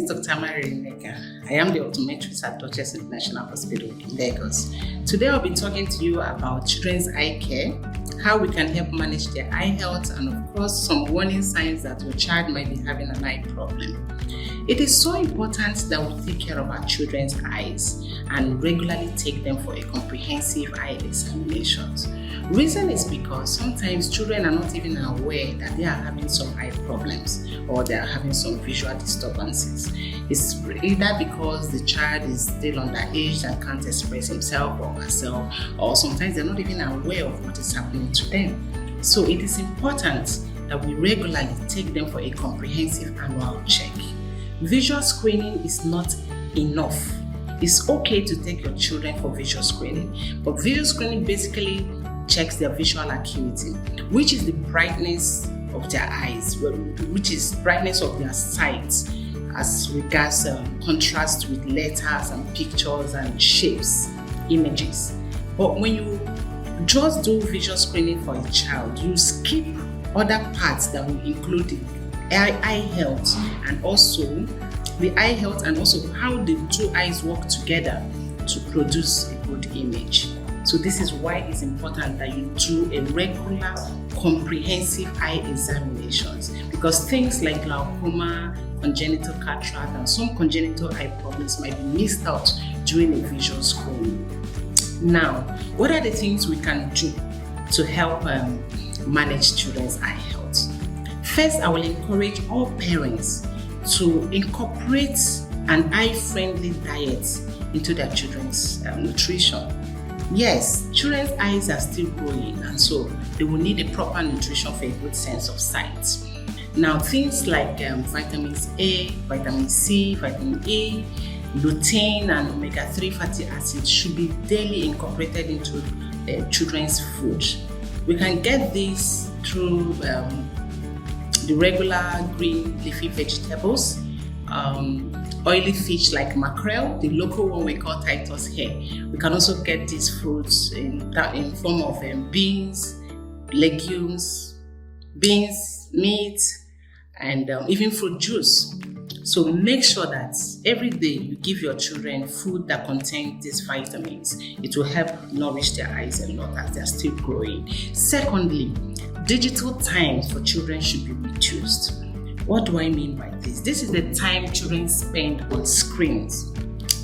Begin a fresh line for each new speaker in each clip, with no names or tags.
is Dr. Nneka. I am the Optometrist at Duchess International Hospital in Lagos. Today I'll be talking to you about children's eye care, how we can help manage their eye health, and of course some warning signs that your child might be having an eye problem. It is so important that we take care of our children's eyes and regularly take them for a comprehensive eye examinations. Reason is because sometimes children are not even aware that they are having some eye problems or they are having some visual disturbances. It's either because the child is still underage and can't express himself or herself, or sometimes they're not even aware of what is happening to them. So it is important that we regularly take them for a comprehensive annual check. Visual screening is not enough. It's okay to take your children for visual screening, but visual screening basically checks their visual acuity, which is the brightness of their eyes, which is brightness of their sight as regards contrast with letters and pictures and shapes, images. But when you just do visual screening for a child, you skip other parts that will include the eye health and also how the two eyes work together to produce a good image. So this is why it's important that you do a regular comprehensive eye examinations, because things like glaucoma, congenital cataract, and some congenital eye problems might be missed out during a visual screening. Now, what are the things we can do to help manage children's eye health? First, I will encourage all parents to incorporate an eye-friendly diet into their children's nutrition. Yes, children's eyes are still growing, and so they will need a proper nutrition for a good sense of sight. Now, things like vitamins A, vitamin C, vitamin E, lutein, and omega-3 fatty acids should be daily incorporated into children's food. We can get this through the regular green leafy vegetables, oily fish like mackerel, the local one we call Titus here. We can also get these foods in form of beans, legumes, meat, and even fruit juice. So make sure that every day you give your children food that contains these vitamins. It will help nourish their eyes a lot as they are still growing. Secondly, digital time for children should be reduced. What do I mean by this? This is the time children spend on screens.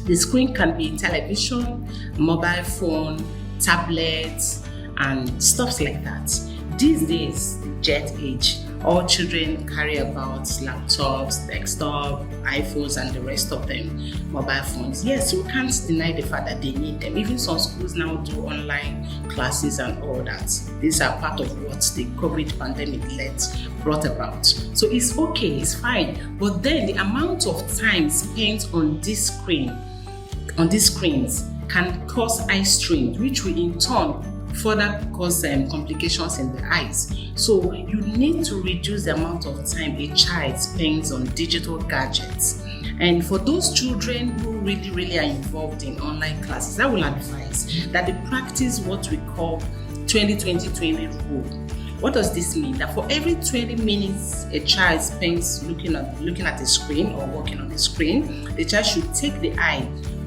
The screen can be television, mobile phone, tablets, and stuff like that. These days, the jet age, all children carry about laptops, desktop, iPhones, and the rest of them, mobile phones. Yes, we can't deny the fact that they need them. Even some schools now do online classes and all that. These are part of what the COVID pandemic brought about. So it's okay, it's fine. But then the amount of time spent on these screens can cause eye strain, which will in turn further cause complications in the eyes. So you need to reduce the amount of time a child spends on digital gadgets. And for those children who really are involved in online classes, I will advise that they practice what we call 20-20-20 rule. What does this mean? That for every 20 minutes a child spends looking at a screen or working on the screen, the child should take the eyes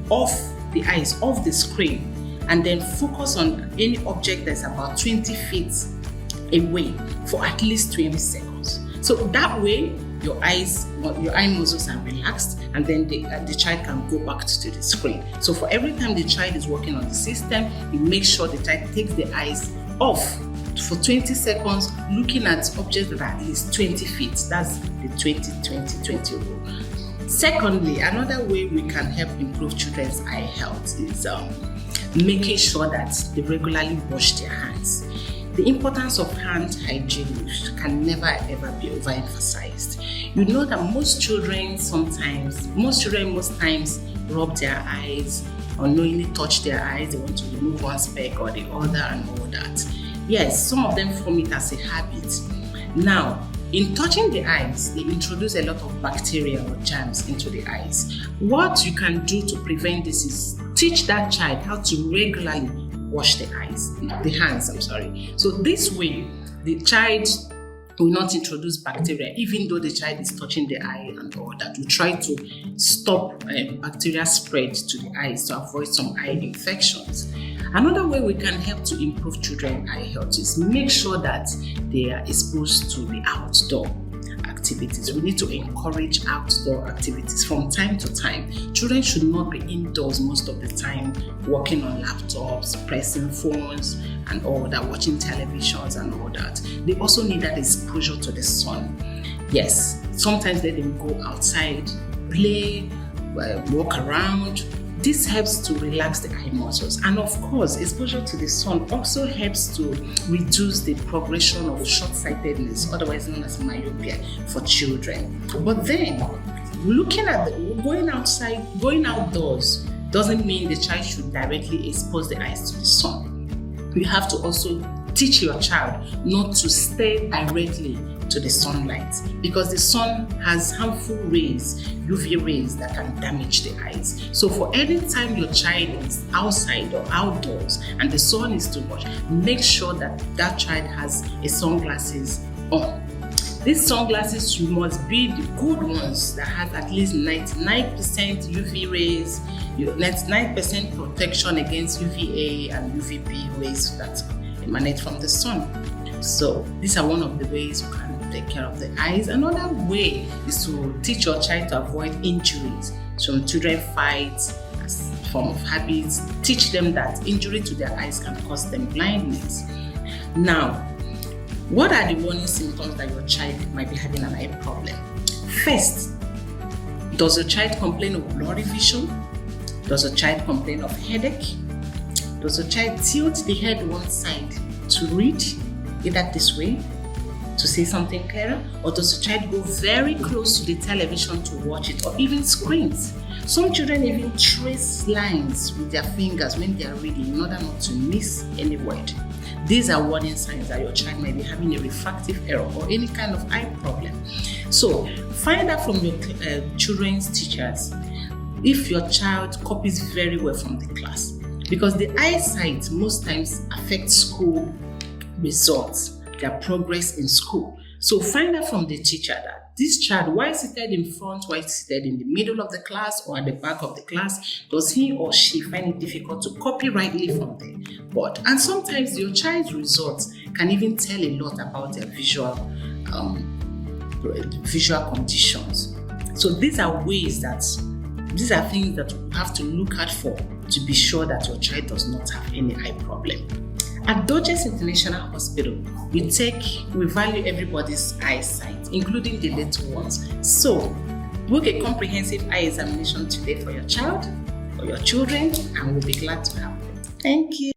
off the screen and then focus on any object that's about 20 feet away for at least 20 seconds. So that way, your eye muscles are relaxed, and then the child can go back to the screen. So for every time the child is working on the system, you make sure the child takes the eyes off for 20 seconds, looking at objects that are at least 20 feet. That's the 20-20-20 rule. Secondly, another way we can help improve children's eye health is making sure that they regularly wash their hands. The importance of hand hygiene can never ever be overemphasized. You know that most children most times rub their eyes, unknowingly touch their eyes. They want to remove one speck or the other and all that. Yes, some of them form it as a habit. Now, in touching the eyes, they introduce a lot of bacteria or germs into the eyes. What you can do to prevent this is teach that child how to regularly wash the hands. So this way, the child will not introduce bacteria, even though the child is touching the eye and all that. We try to stop bacteria spread to the eyes to avoid some eye infections. Another way we can help to improve children's eye health is make sure that they are exposed to the outdoor activities. We need to encourage outdoor activities from time to time. Children should not be indoors most of the time, working on laptops, pressing phones and all that, watching televisions and all that. They also need that exposure to the sun. Yes, sometimes let them go outside, play, walk around. This helps to relax the eye muscles, and of course, exposure to the sun also helps to reduce the progression of short-sightedness, otherwise known as myopia, for children. But then, looking at going outdoors doesn't mean the child should directly expose the eyes to the sun. You have to also teach your child not to stare directly to the sunlight, because the sun has harmful rays, UV rays, that can damage the eyes. So for any time your child is outside or outdoors and the sun is too much, make sure that that child has a sunglasses on. These sunglasses must be the good ones that have at least 99% UV rays, 99% protection against UVA and UVB rays that emanate from the sun. So these are one of the ways you can take care of the eyes. Another way is to teach your child to avoid injuries. Some children fight as a form of habits. Teach them that injury to their eyes can cause them blindness. Now, what are the warning symptoms that your child might be having an eye problem? First, does your child complain of blurry vision? Does your child complain of headache? Does your child tilt the head one side to read, either this way, to see something clearer? Or does the child go very close to the television to watch it, or even screens? Some children even trace lines with their fingers when they are reading in order not to miss any word. These are warning signs that your child may be having a refractive error or any kind of eye problem. So find out from your children's teachers if your child copies very well from the class, because the eyesight most times affects school results, their progress in school. So find out from the teacher that this child, while seated in front, while seated in the middle of the class or at the back of the class, does he or she find it difficult to copy rightly from the board? And sometimes your child's results can even tell a lot about their visual conditions. So these are things that you have to look out for to be sure that your child does not have any eye problem. At Duchess International Hospital, we value everybody's eyesight, including the little ones. So, book a comprehensive eye examination today for your child or your children, and we'll be glad to help them. Thank you.